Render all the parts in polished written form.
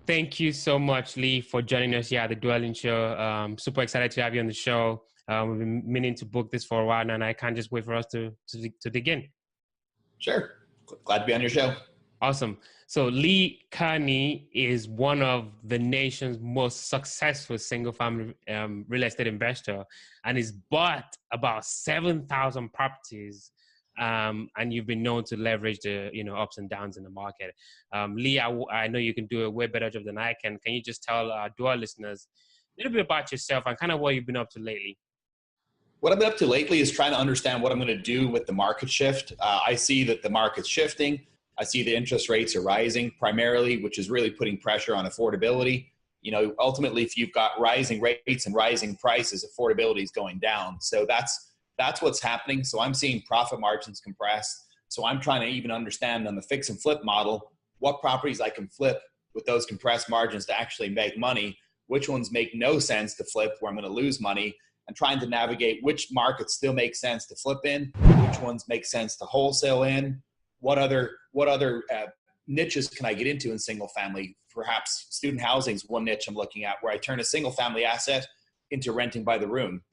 Thank you so much, Lee, for joining us here at the Dwellynn Show. Super excited to have you on the show. We've been meaning to book this for a while now, and I can't just wait for us to begin. Sure. Glad to be on your show. Awesome. So Lee Kearney is one of the nation's most successful single-family real estate investor, and he's bought about 7,000 properties. And you've been known to leverage the ups and downs in the market. Lee, I know you can do a way better job than I can. Can you just tell our Dwell listeners a little bit about yourself and kind of what you've been up to lately? What I've been up to lately is trying to understand what I'm going to do with the market shift. I see that the market's shifting. I see the interest rates are rising primarily, which is really putting pressure on affordability. Ultimately, if you've got rising rates and rising prices, affordability is going down. So that's what's happening. So I'm seeing profit margins compress. So I'm trying to even understand on the fix and flip model, what properties I can flip with those compressed margins to actually make money, which ones make no sense to flip where I'm going to lose money, and trying to navigate which markets still make sense to flip in, which ones make sense to wholesale in, what other niches can I get into in single family. Perhaps student housing is one niche I'm looking at where I turn a single family asset into renting by the room.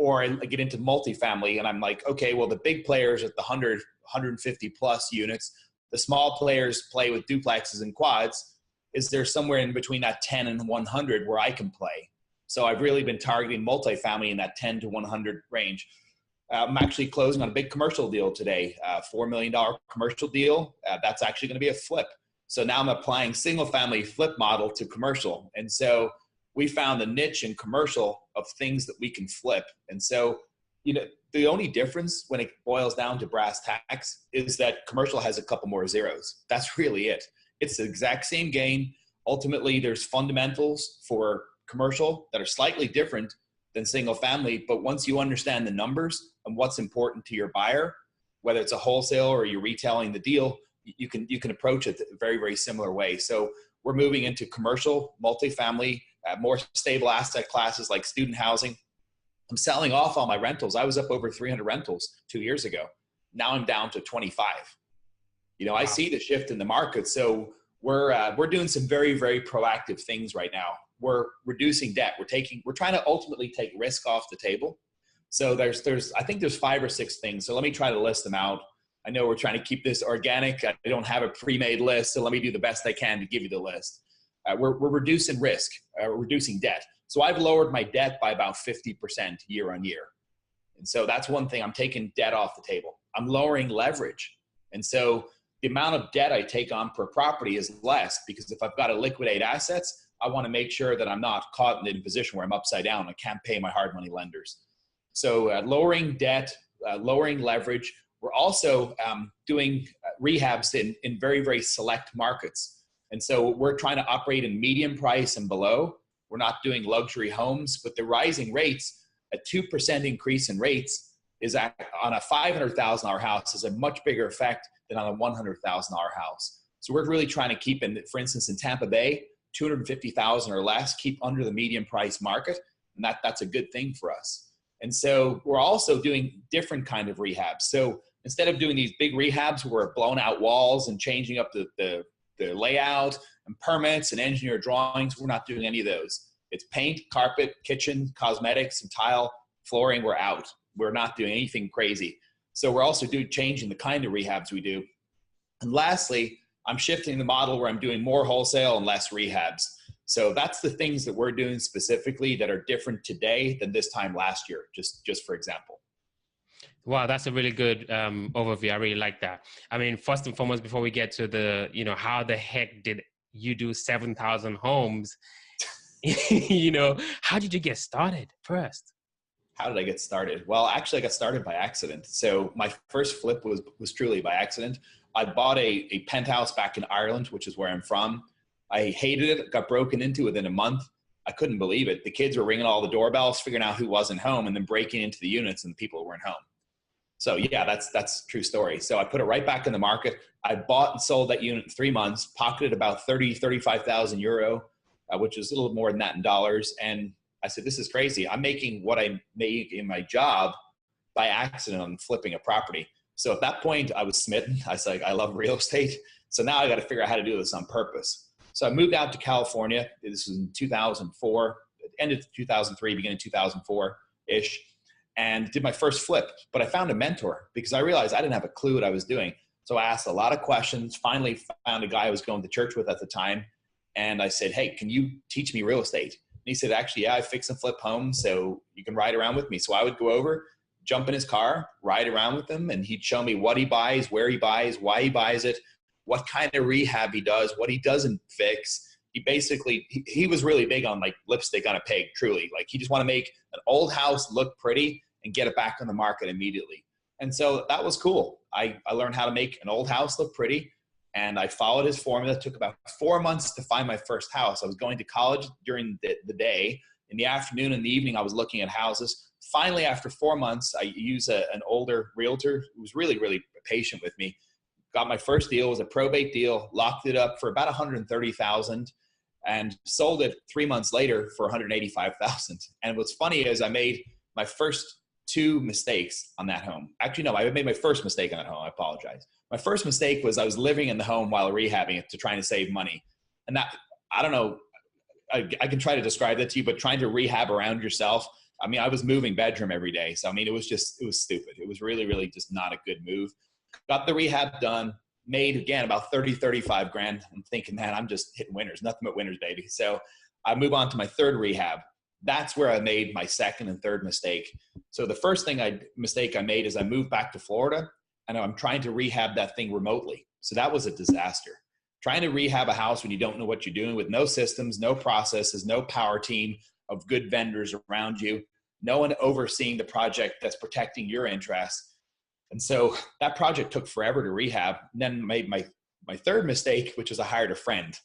Or I get into multifamily and I'm like, okay, well, the big players at the 100, 150 plus units, the small players play with duplexes and quads. Is there somewhere in between that 10 and 100 where I can play? So I've really been targeting multifamily in that 10 to 100 range. I'm actually closing on a big commercial deal today, $4 million commercial deal. That's actually going to be a flip. So now I'm applying single family flip model to commercial. And so we found a niche in commercial of things that we can flip. And so, the only difference when it boils down to brass tacks is that commercial has a couple more zeros. That's really it. It's the exact same game. Ultimately, there's fundamentals for commercial that are slightly different than single family. But once you understand the numbers and what's important to your buyer, whether it's a wholesale or you're retailing the deal, you can approach it a very, very similar way. So we're moving into commercial, multifamily, more stable asset classes like student housing. I'm selling off all my rentals. I was up over 300 rentals 2 years ago. Now I'm down to 25. Wow. I see the shift in the market. So we're doing some very, very proactive things right now. We're reducing debt. We're trying to ultimately take risk off the table. So I think there's 5 or 6 things. So let me try to list them out. I know we're trying to keep this organic. I don't have a pre-made list, so let me do the best I can to give you the list. We're reducing risk, reducing debt. So I've lowered my debt by about 50% year on year. And so that's one thing. I'm taking debt off the table. I'm lowering leverage. And so the amount of debt I take on per property is less, because if I've got to liquidate assets, I want to make sure that I'm not caught in a position where I'm upside down. I can't pay my hard money lenders. So lowering debt, lowering leverage. We're also doing rehabs in very, very select markets. And so we're trying to operate in medium price and below. We're not doing luxury homes, but the rising rates, a 2% increase in rates is on a $500,000 house is a much bigger effect than on a $100,000 house. So we're really trying to keep for instance, in Tampa Bay, 250,000 or less, keep under the medium price market. And that's a good thing for us. And so we're also doing different kind of rehabs. So instead of doing these big rehabs where we're blowing out walls and changing up the layout and permits and engineer drawings, we're not doing any of those. It's paint, carpet, kitchen, cosmetics, and tile, flooring, we're out. We're not doing anything crazy. So we're also changing the kind of rehabs we do. And lastly, I'm shifting the model where I'm doing more wholesale and less rehabs. So that's the things that we're doing specifically that are different today than this time last year, just for example. Wow, that's a really good overview. I really like that. I mean, first and foremost, before we get to the, how the heck did you do 7,000 homes? How did you get started first? How did I get started? Well, actually, I got started by accident. So my first flip was truly by accident. I bought a penthouse back in Ireland, which is where I'm from. I hated it, got broken into within a month. I couldn't believe it. The kids were ringing all the doorbells, figuring out who wasn't home, and then breaking into the units and the people weren't home. So yeah, that's a true story. So I put it right back in the market. I bought and sold that unit in 3 months, pocketed about 35,000 euro, which is a little more than that in dollars. And I said, this is crazy. I'm making what I make in my job by accident on flipping a property. So at that point I was smitten. I was like, I love real estate. So now I got to figure out how to do this on purpose. So I moved out to California. This was in 2004, end of 2003, beginning of 2004-ish, and did my first flip. But I found a mentor because I realized I didn't have a clue what I was doing. So I asked a lot of questions, finally found a guy I was going to church with at the time. And I said, hey, can you teach me real estate? And he said, actually, yeah, I fix and flip homes, so you can ride around with me. So I would go over, jump in his car, ride around with him, and he'd show me what he buys, where he buys, why he buys it, what kind of rehab he does, what he doesn't fix. He basically, he was really big on like lipstick on a pig, truly. Like he just want to make an old house look pretty and get it back on the market immediately. And so that was cool. I learned how to make an old house look pretty, and I followed his formula. It took about 4 months to find my first house. I was going to college during the day. In the afternoon and the evening, I was looking at houses. Finally, after 4 months, I used an older realtor who was really, really patient with me. Got my first deal. It was a probate deal, locked it up for about $130,000 and sold it 3 months later for $185,000. And what's funny is I made my first 2 mistakes on that home. Actually, no, I made my first mistake on that home. I apologize. My first mistake was I was living in the home while rehabbing it to trying to save money. And that, I don't know, I can try to describe that to you, but trying to rehab around yourself. I mean, I was moving bedroom every day. So, I mean, it was stupid. It was really, really just not a good move. Got the rehab done, made again about 30, 35 grand. I'm thinking, man, I'm just hitting winners, nothing but winners, baby. So I move on to my third rehab. That's where I made my second and third mistake. So the first mistake I made is I moved back to Florida, and I'm trying to rehab that thing remotely. So that was a disaster. Trying to rehab a house when you don't know what you're doing, with no systems, no processes, no power team of good vendors around you, no one overseeing the project that's protecting your interests. And so that project took forever to rehab. And then made my third mistake, which was I hired a friend.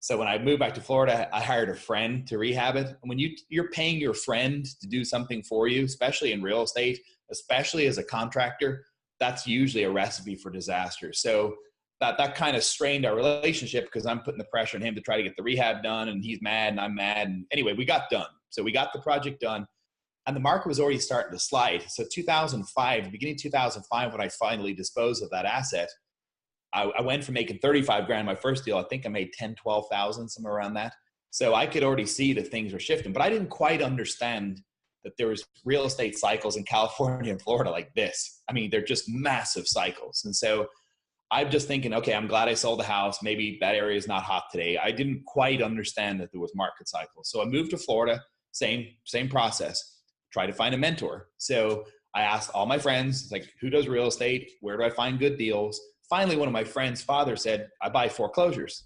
So when I moved back to Florida, I hired a friend to rehab it. And when you're paying your friend to do something for you, especially in real estate, especially as a contractor, that's usually a recipe for disaster. So that kind of strained our relationship because I'm putting the pressure on him to try to get the rehab done, and he's mad and I'm mad. And anyway, we got done. So we got the project done, and the market was already starting to slide. So 2005, beginning of 2005, when I finally disposed of that asset, I went from making 35 grand my first deal. I think I made 10, 12,000, somewhere around that. So I could already see that things were shifting, but I didn't quite understand that there was real estate cycles in California and Florida like this. I mean, they're just massive cycles. And so I'm just thinking, okay, I'm glad I sold the house. Maybe that area is not hot today. I didn't quite understand that there was market cycles. So I moved to Florida, same process, try to find a mentor. So I asked all my friends, like, who does real estate? Where do I find good deals? Finally, one of my friends' father said, I buy foreclosures.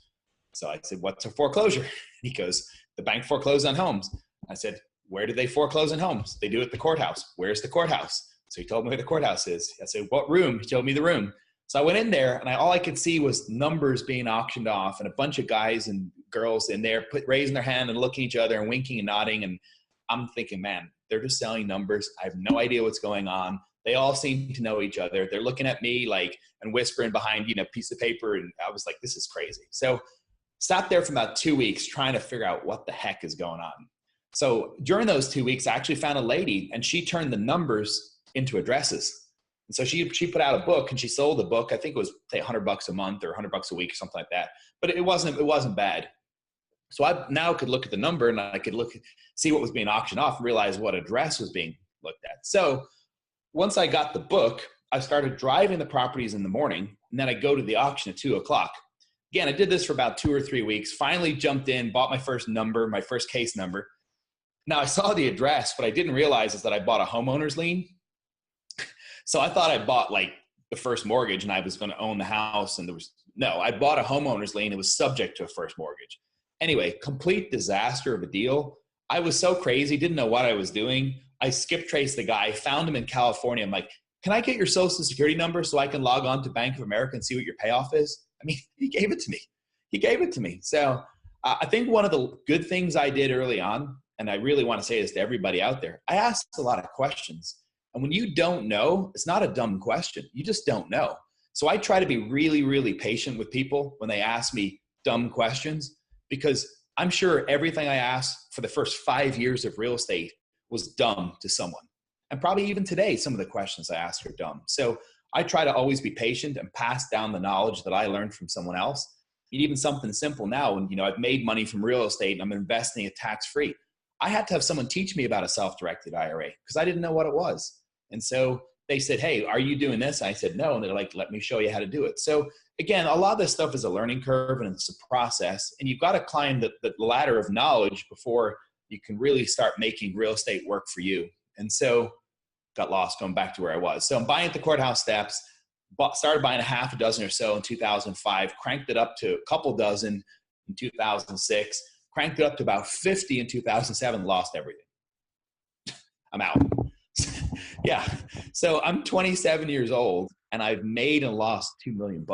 So I said, what's a foreclosure? He goes, the bank forecloses on homes. I said, where do they foreclose on homes? They do it at the courthouse. Where's the courthouse? So he told me where the courthouse is. I said, what room? He told me the room. So I went in there, and all I could see was numbers being auctioned off and a bunch of guys and girls in there raising their hand and looking at each other and winking and nodding. And I'm thinking, man, they're just selling numbers. I have no idea what's going on. They all seem to know each other. They're looking at me like and whispering behind, a piece of paper. And I was like, this is crazy. So sat there for about 2 weeks trying to figure out what the heck is going on. So during those 2 weeks, I actually found a lady, and she turned the numbers into addresses. And so she put out a book, and she sold the book. I think it was, say, $100 a month or $100 a week or something like that. But it wasn't bad. So I now could look at the number, and I could see what was being auctioned off and realize what address was being looked at. So once I got the book, I started driving the properties in the morning, and then I go to the auction at 2 o'clock. Again, I did this for about 2 or 3 weeks, finally jumped in, bought my first case number. Now I saw the address, what I didn't realize is that I bought a homeowner's lien. So I thought I bought like the first mortgage and I was going to own the house, and I bought a homeowner's lien. It was subject to a first mortgage. Anyway, complete disaster of a deal. I was so crazy, didn't know what I was doing. I skip traced the guy, found him in California. I'm like, can I get your social security number so I can log on to Bank of America and see what your payoff is? I mean, he gave it to me. So I think one of the good things I did early on, and I really want to say this to everybody out there, I asked a lot of questions. And when you don't know, it's not a dumb question. You just don't know. So I try to be really, really patient with people when they ask me dumb questions, because I'm sure everything I asked for the first 5 years of real estate was dumb to someone. And probably even today, some of the questions I ask are dumb. So I try to always be patient and pass down the knowledge that I learned from someone else. even something simple now. And, I've made money from real estate and I'm investing it tax-free. I had to have someone teach me about a self-directed IRA because I didn't know what it was. And so they said, hey, are you doing this? I said, no. And they're like, let me show you how to do it. So again, a lot of this stuff is a learning curve and it's a process. And you've got to climb the ladder of knowledge before you can really start making real estate work for you. And so got lost going back to where I was. So I'm buying at the courthouse steps, started buying a half a dozen or so in 2005, cranked it up to a couple dozen in 2006, cranked it up to about 50 in 2007, lost everything. I'm out. Yeah. So I'm 27 years old and I've made and lost $2 million.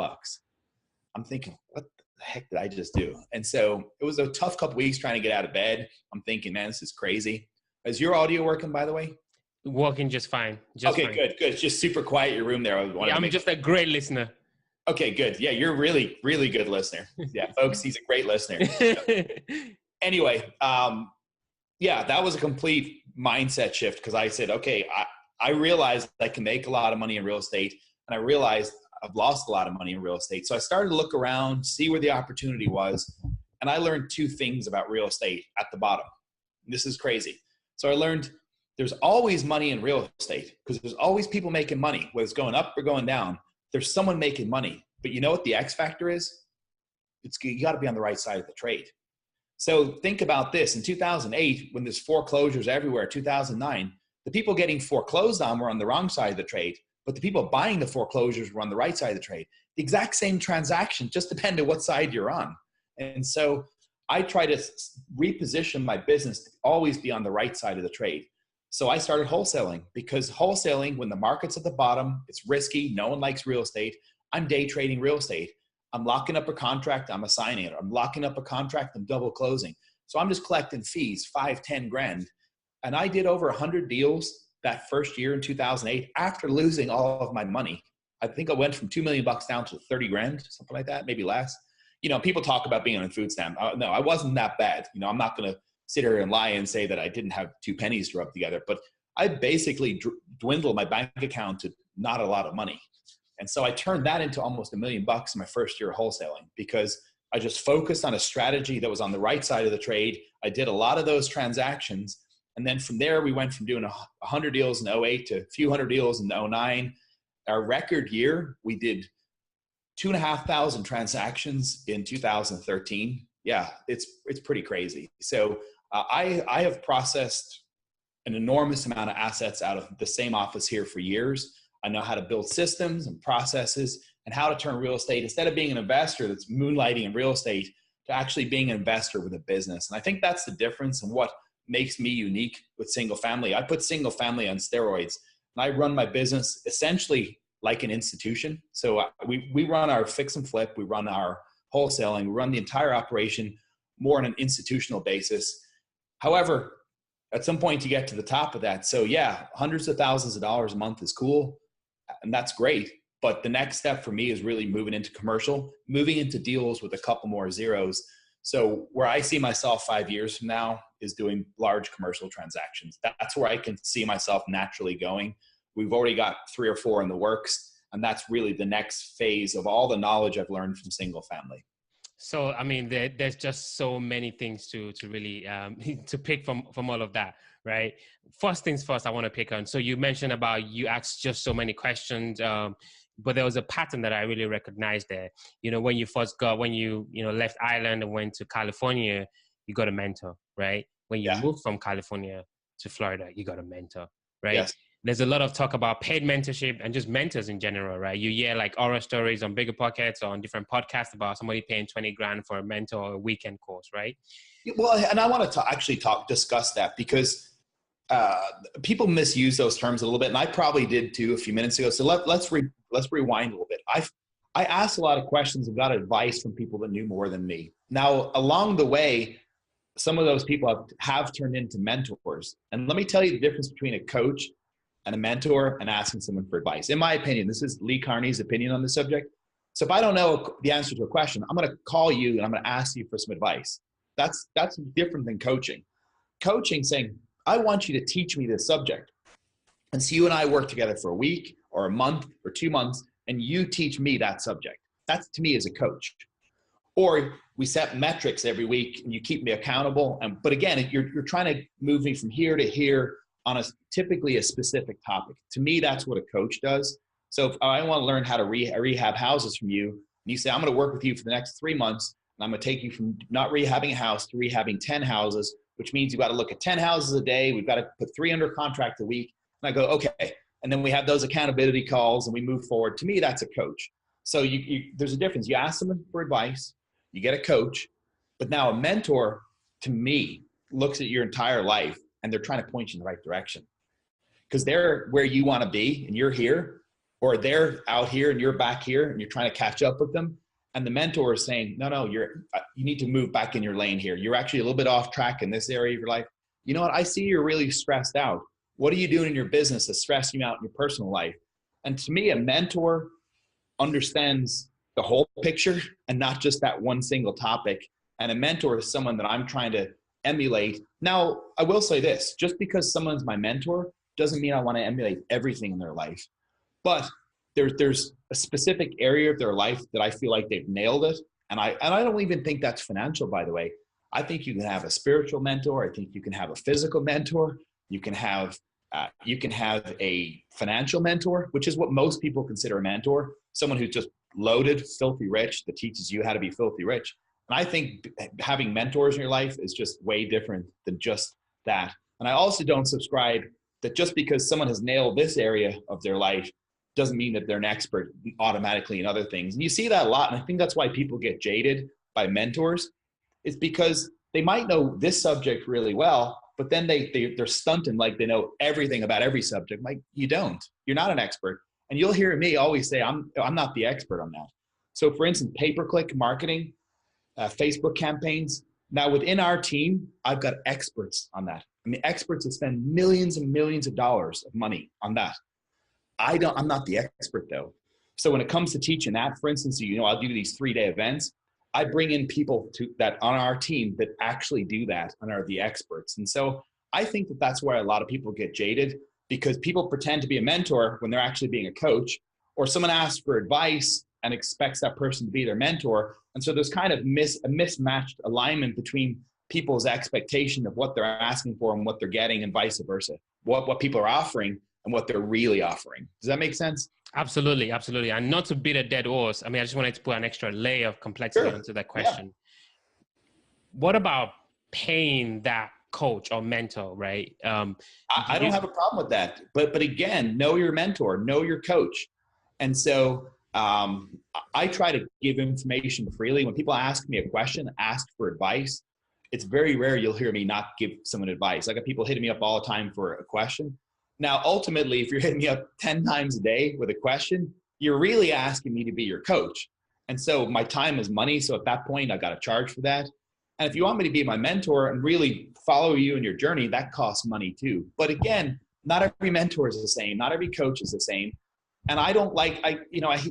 I'm thinking, what the heck did I just do? And so it was a tough couple weeks trying to get out of bed. I'm thinking, man, this is crazy. Is your audio working, by the way? Working just fine. Okay, fine. Good. It's just super quiet, your room there. I'm just a great listener. Okay, good. Yeah, you're really, really good listener. Yeah, folks, he's a great listener. Anyway, yeah, that was a complete mindset shift because I said, okay, I realized I can make a lot of money in real estate, and I realized I've lost a lot of money in real estate. So I started to look around, see where the opportunity was, and I learned two things about real estate at the bottom. This is crazy. So I learned there's always money in real estate because there's always people making money, whether it's going up or going down. There's someone making money. But you know what the X factor is? You got to be on the right side of the trade. So think about this. In 2008, when there's foreclosures everywhere, 2009, the people getting foreclosed on were on the wrong side of the trade, but the people buying the foreclosures were on the right side of the trade. The exact same transaction, just depending on what side you're on. And so I try to reposition my business to always be on the right side of the trade. So I started wholesaling because wholesaling, when the market's at the bottom, it's risky. No one likes real estate. I'm day trading real estate. I'm locking up a contract. I'm assigning it. I'm locking up a contract. I'm double closing. So I'm just collecting fees, 5, 10 grand. And I did over 100 deals that first year in 2008 after losing all of my money. I think I went from $2 million down to 30 grand, something like that, maybe less. People talk about being on a food stamp. No, I wasn't that bad. I'm not going to sit here and lie and say that I didn't have 2 pennies to rub together, but I basically dwindled my bank account to not a lot of money. And so I turned that into almost $1 million in my first year of wholesaling because I just focused on a strategy that was on the right side of the trade. I did a lot of those transactions. And then from there, we went from doing 100 deals in 08 to a few hundred deals in 09. Our record year, we did 2,500 transactions in 2013. Yeah, it's pretty crazy. So I have processed an enormous amount of assets out of the same office here for years. I know how to build systems and processes and how to turn real estate, instead of being an investor that's moonlighting in real estate, to actually being an investor with a business. And I think that's the difference and what makes me unique with single family. I put single family on steroids and I run my business essentially like an institution. So we run our fix and flip, we run our wholesaling, we run the entire operation more on an institutional basis. However, at some point you get to the top of that. So yeah, hundreds of thousands of dollars a month is cool. And that's great. But the next step for me is really moving into commercial, moving into deals with a couple more zeros. So where I see myself 5 years from now is doing large commercial transactions. That's where I can see myself naturally going. We've already got 3 or 4 in the works. And that's really the next phase of all the knowledge I've learned from single family. So, I mean, there's just so many things to really to pick from all of that, right? First things first, I want to pick on. So you mentioned about you asked just so many questions, but there was a pattern that I really recognized there. When you left Ireland and went to California, you got a mentor, right? When you moved from California to Florida, you got a mentor, right? Yes. There's a lot of talk about paid mentorship and just mentors in general, right? You hear like horror stories on Bigger Pockets or on different podcasts about somebody paying 20 grand for a mentor or a weekend course, right? Well, and I want to discuss that because people misuse those terms a little bit, and I probably did too a few minutes ago. So let's rewind a little bit. I asked a lot of questions and got advice from people that knew more than me. Now, along the way, some of those people have turned into mentors. And let me tell you the difference between a coach and a mentor and asking someone for advice. In my opinion, this is Lee Kearney's opinion on the subject. So if I don't know the answer to a question, I'm going to call you and I'm going to ask you for some advice. That's different than coaching. Coaching saying, I want you to teach me this subject. And so you and I work together for a week or a month or 2 months, and you teach me that subject. That's to me as a coach. Or we set metrics every week and you keep me accountable. But again, you're trying to move me from here to here on typically a specific topic. To me, that's what a coach does. So if I want to learn how to rehab houses from you, and you say, I'm going to work with you for the next 3 months, and I'm going to take you from not rehabbing a house to rehabbing 10 houses, which means you've got to look at 10 houses a day. We've got to put 3 under contract a week. And I go, okay. And then we have those accountability calls and we move forward. To me, that's a coach. So there's a difference. You ask someone for advice, you get a coach, but now a mentor, to me, looks at your entire life and they're trying to point you in the right direction. Because they're where you want to be and you're here, or they're out here and you're back here and you're trying to catch up with them. And the mentor is saying, no, you need to move back in your lane here. You're actually a little bit off track in this area of your life. You know what? I see you're really stressed out. What are you doing in your business that's stressing you out in your personal life? And to me, a mentor understands the whole picture and not just that one single topic. And a mentor is someone that I'm trying to emulate. Now, I will say this, just because someone's my mentor doesn't mean I want to emulate everything in their life. But there's a specific area of their life that I feel like they've nailed it. And I don't even think that's financial, by the way. I think you can have a spiritual mentor. I think you can have a physical mentor. You can have a financial mentor, which is what most people consider a mentor. Someone who's just loaded, filthy rich, that teaches you how to be filthy rich. And I think having mentors in your life is just way different than just that. And I also don't subscribe that just because someone has nailed this area of their life doesn't mean that they're an expert automatically in other things. And you see that a lot. And I think that's why people get jaded by mentors. It's because they might know this subject really well, but then they're stunting like they know everything about every subject. Like, you don't. You're not an expert. And you'll hear me always say, I'm not the expert on that. So for instance, pay-per-click marketing, Facebook campaigns. Now within our team, I've got experts on that. I mean, experts that spend millions and millions of dollars of money on that. I'm not the expert though. So when it comes to teaching that, for instance, I'll do these 3-day events. I bring in people that on our team that actually do that and are the experts. And so I think that that's where a lot of people get jaded, because people pretend to be a mentor when they're actually being a coach, or someone asks for advice and expects that person to be their mentor. And so there's kind of a mismatched alignment between people's expectation of what they're asking for and what they're getting, and vice versa. What people are offering and what they're really offering. Does that make sense? Absolutely, absolutely. And not to beat a dead horse, I mean, I just wanted to put an extra layer of complexity onto that question. Yeah. What about paying that coach or mentor, right? I don't have a problem with that. But again, know your mentor, know your coach. And so I try to give information freely. When people ask me a question, ask for advice, it's very rare you'll hear me not give someone advice. I got people hitting me up all the time for a question. Now, ultimately, if you're hitting me up 10 times a day with a question, you're really asking me to be your coach. And so my time is money. So at that point, I got to charge for that. And if you want me to be my mentor and really follow you in your journey, that costs money too. But again, not every mentor is the same. Not every coach is the same. And I don't like, I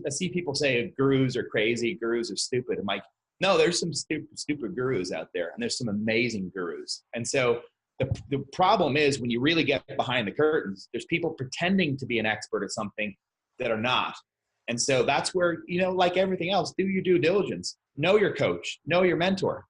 see people say gurus are crazy, gurus are stupid. I'm like, no, there's some stupid gurus out there, and there's some amazing gurus. And so the problem is when you really get behind the curtains, there's people pretending to be an expert at something that are not. And so that's where, like everything else, do your due diligence, know your coach, know your mentor.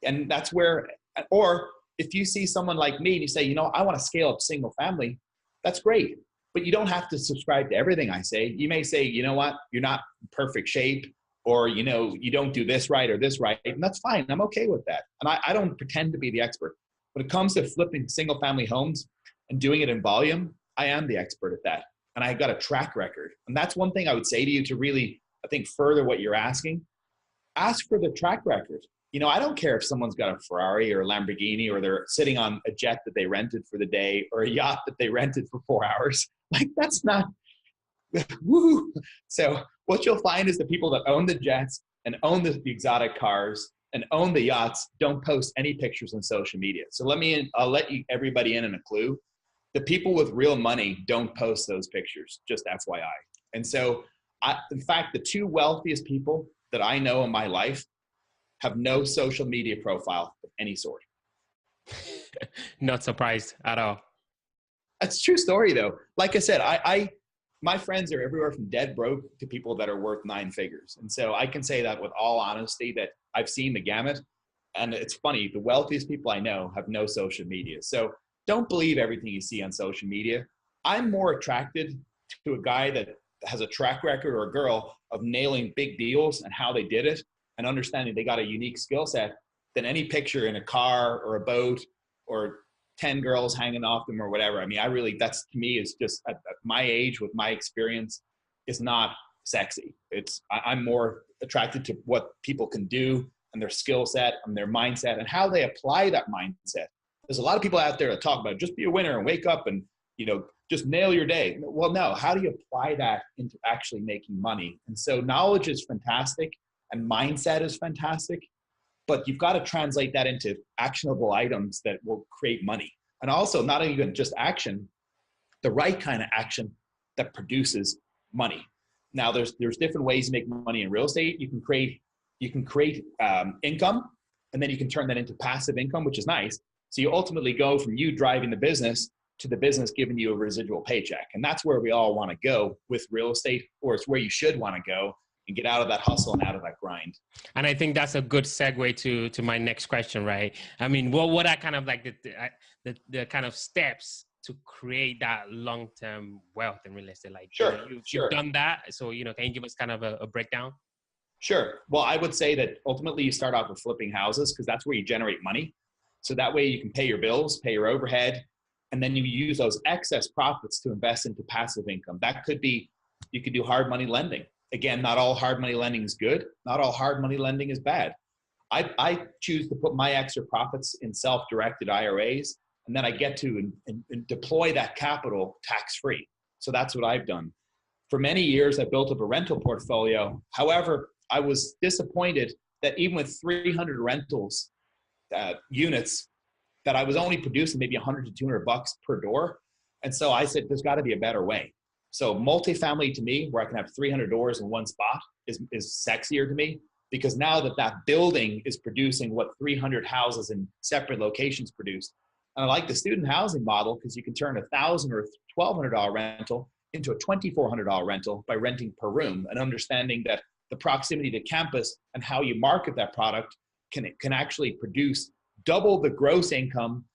And that's where, or if you see someone like me and you say, I want to scale up single family, that's great. But you don't have to subscribe to everything I say. You may say, you know what, you're not in perfect shape, or, you don't do this right or this right. And that's fine. I'm okay with that. And I don't pretend to be the expert. When it comes to flipping single family homes and doing it in volume, I am the expert at that. And I've got a track record. And that's one thing I would say to you to really, I think, further what you're asking. Ask for the track record. I don't care if someone's got a Ferrari or a Lamborghini, or they're sitting on a jet that they rented for the day, or a yacht that they rented for 4 hours. Like, that's not, woo. So what you'll find is the people that own the jets and own the exotic cars and own the yachts don't post any pictures on social media. So I'll let everybody in on a clue. The people with real money don't post those pictures, just FYI. And so in fact, the 2 wealthiest people that I know in my life have no social media profile of any sort. Not surprised at all. That's a true story though. Like I said, my friends are everywhere from dead broke to people that are worth 9 figures. And so I can say that with all honesty that I've seen the gamut. And it's funny, the wealthiest people I know have no social media. So don't believe everything you see on social media. I'm more attracted to a guy that has a track record, or a girl, of nailing big deals and how they did it and understanding they got a unique skill set than any picture in a car or a boat or 10 girls hanging off them or whatever. I mean, that's, to me, is just at my age with my experience, is not sexy. I'm more attracted to what people can do and their skill set and their mindset and how they apply that mindset. There's a lot of people out there that talk about just be a winner and wake up and, just nail your day. Well, no, how do you apply that into actually making money? And so knowledge is fantastic and mindset is fantastic, but you've got to translate that into actionable items that will create money. And also not even just action, the right kind of action that produces money. Now there's different ways to make money in real estate. You can create income, and then you can turn that into passive income, which is nice. So you ultimately go from you driving the business to the business giving you a residual paycheck. And that's where we all want to go with real estate, or it's where you should want to go and get out of that hustle and out of that grind. And I think that's a good segue to my next question, right? I mean, what are kind of like the kind of steps to create that long-term wealth in real estate? Like, sure, you've done that. So, can you give us kind of a breakdown? Sure. Well, I would say that ultimately you start off with flipping houses because that's where you generate money. So that way you can pay your bills, pay your overhead, and then you use those excess profits to invest into passive income. That could be, you could do hard money lending. Again, not all hard money lending is good. Not all hard money lending is bad. I choose to put my extra profits in self-directed IRAs, and then I get to and deploy that capital tax-free. So that's what I've done. For many years, I built up a rental portfolio. However, I was disappointed that even with 300 rentals units, that I was only producing maybe $100 to $200 per door. And so I said, there's got to be a better way. So multifamily to me, where I can have 300 doors in one spot, is sexier to me, because now that building is producing what 300 houses in separate locations produced. And I like the student housing model because you can turn a $1,000 or $1,200 rental into a $2,400 rental by renting per room, and understanding that the proximity to campus and how you market that product can actually produce double the gross income.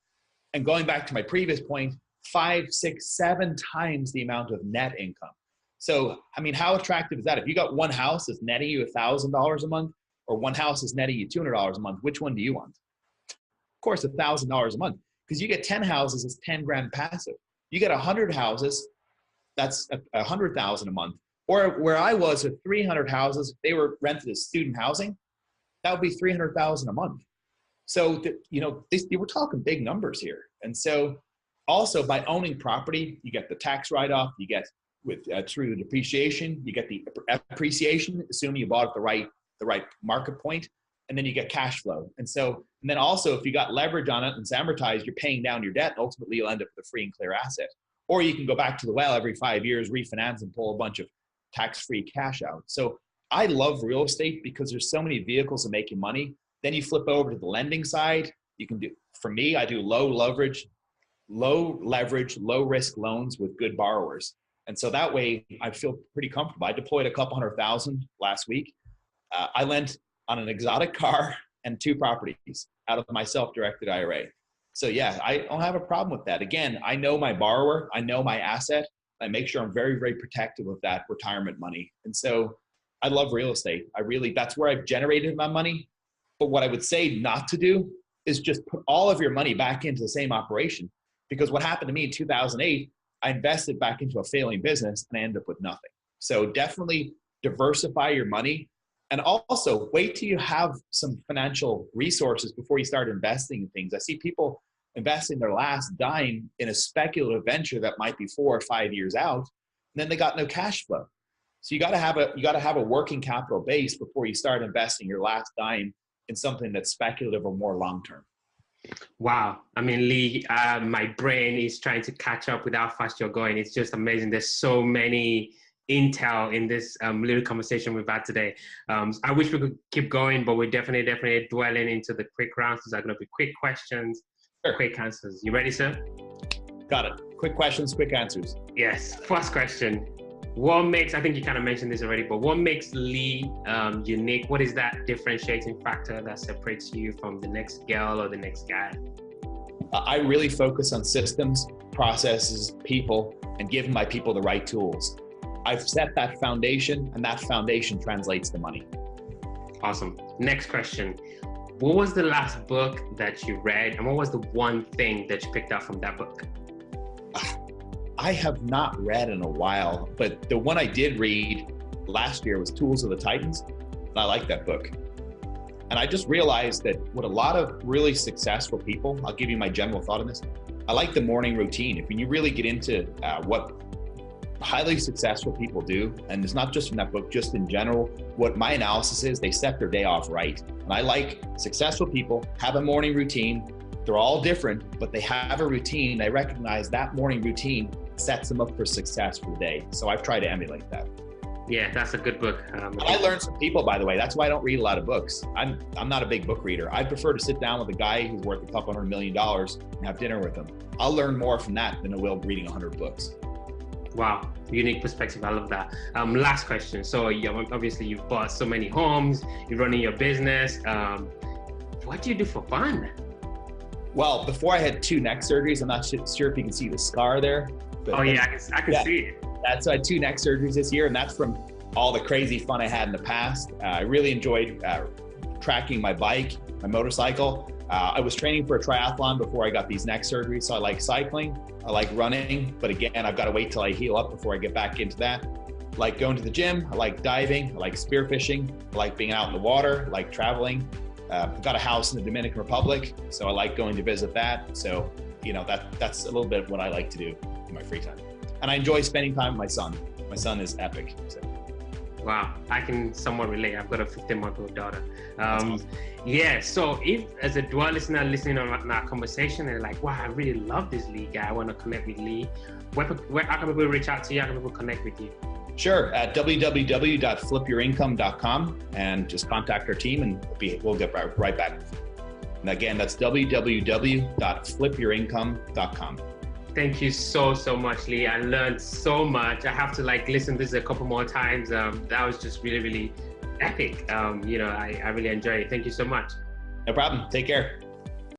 And going back to my previous point, 5, 6, 7 times the amount of net income. So, I mean, how attractive is that? If you got one house that's netting you $1,000 a month, or one house is netting you $200 a month, which one do you want? Of course, $1,000 a month, because you get 10 houses, it's 10 grand passive. You get 100 houses, that's 100,000 a month. Or where I was with 300 houses, they were rented as student housing, that would be 300,000 a month. So, we're talking big numbers here. And so also by owning property, you get the tax write-off, you get through the depreciation, you get the appreciation, assuming you bought at the right market point, and then you get cash flow. And then also if you got leverage on it and it's amortized, you're paying down your debt, and ultimately you'll end up with a free and clear asset. Or you can go back to the well every 5 years, refinance, and pull a bunch of tax-free cash out. So I love real estate because there's so many vehicles of making money. Then you flip over to the lending side. You can do, for me, I do low leverage, low risk loans with good borrowers. And so that way I feel pretty comfortable. I deployed a couple $100,000 last week. I lent on an exotic car and 2 properties out of my self-directed IRA. So yeah, I don't have a problem with that. Again, I know my borrower, I know my asset. I make sure I'm very, very protective of that retirement money. And so I love real estate. That's where I've generated my money. But what I would say not to do is just put all of your money back into the same operation. Because what happened to me in 2008, I invested back into a failing business and I ended up with nothing. So definitely diversify your money. And also wait till you have some financial resources before you start investing in things. I see people investing their last dime in a speculative venture that might be 4 or 5 years out, and then they got no cash flow. So you got to have a working capital base before you start investing your last dime in something that's speculative or more long-term. Wow. I mean, Lee, my brain is trying to catch up with how fast you're going. It's just amazing. There's so many intel in this little conversation we've had today. I wish we could keep going, but we're definitely dwelling into the quick rounds. These are going to be quick questions, sure. Quick answers. You ready, sir? Got it. Quick questions, quick answers. Yes. First question. what makes, I think you kind of mentioned this already, but what makes Lee unique? What is that differentiating factor that separates you from the next girl or the next guy? I really focus on systems, processes, people, and giving my people the right tools. I've set that foundation, and that foundation translates to money. Awesome. Next question. What was the last book that you read, and what was the one thing that you picked up from that book? I have not read in a while, but the one I did read last year was Tools of the Titans, and I like that book. And I just realized that what a lot of really successful people, I'll give you my general thought on this, I like the morning routine. If you really get into what highly successful people do, and it's not just from that book, just in general, what my analysis is, they set their day off right. And I like successful people have a morning routine. They're all different, but they have a routine. They recognize that morning routine sets them up for success for the day. So I've tried to emulate that. Yeah, that's a good book. I learned from people, by the way. That's why I don't read a lot of books. I'm not a big book reader. I prefer to sit down with a guy who's worth a couple $100 million and have dinner with him. I'll learn more from that than I will reading 100 books. Wow, unique perspective. I love that. Last question. So obviously you've bought so many homes, you're running your business. What do you do for fun? Well, before I had 2 neck surgeries, I'm not sure if you can see the scar there. But oh yeah, I can see it. That's I had 2 neck surgeries this year, and that's from all the crazy fun I had in the past. I really enjoyed tracking my bike, my motorcycle. I was training for a triathlon before I got these neck surgeries, so I like cycling, I like running, but again, I've got to wait till I heal up before I get back into that. I like going to the gym, I like diving, I like spearfishing, I like being out in the water, I like traveling. I've got a house in the Dominican Republic, so I like going to visit that. So, you know, that's a little bit of what I like to do in my free time. And I enjoy spending time with my son. My son is epic. So. Wow, I can somewhat relate. I've got a 15-month-old daughter. Awesome. Yeah, so if as a Dwell listener listening on our conversation and they're like, wow, I really love this Lee guy, I want to connect with Lee, how can people reach out to you? How can people connect with you? Sure, at www.flipyourincome.com, and just contact our team and we'll get right back. And again, that's www.flipyourincome.com. Thank you so much, Lee. I learned so much. I have to listen to this a couple more times. That was just really, really epic. I really enjoyed it. Thank you so much. No problem. Take care.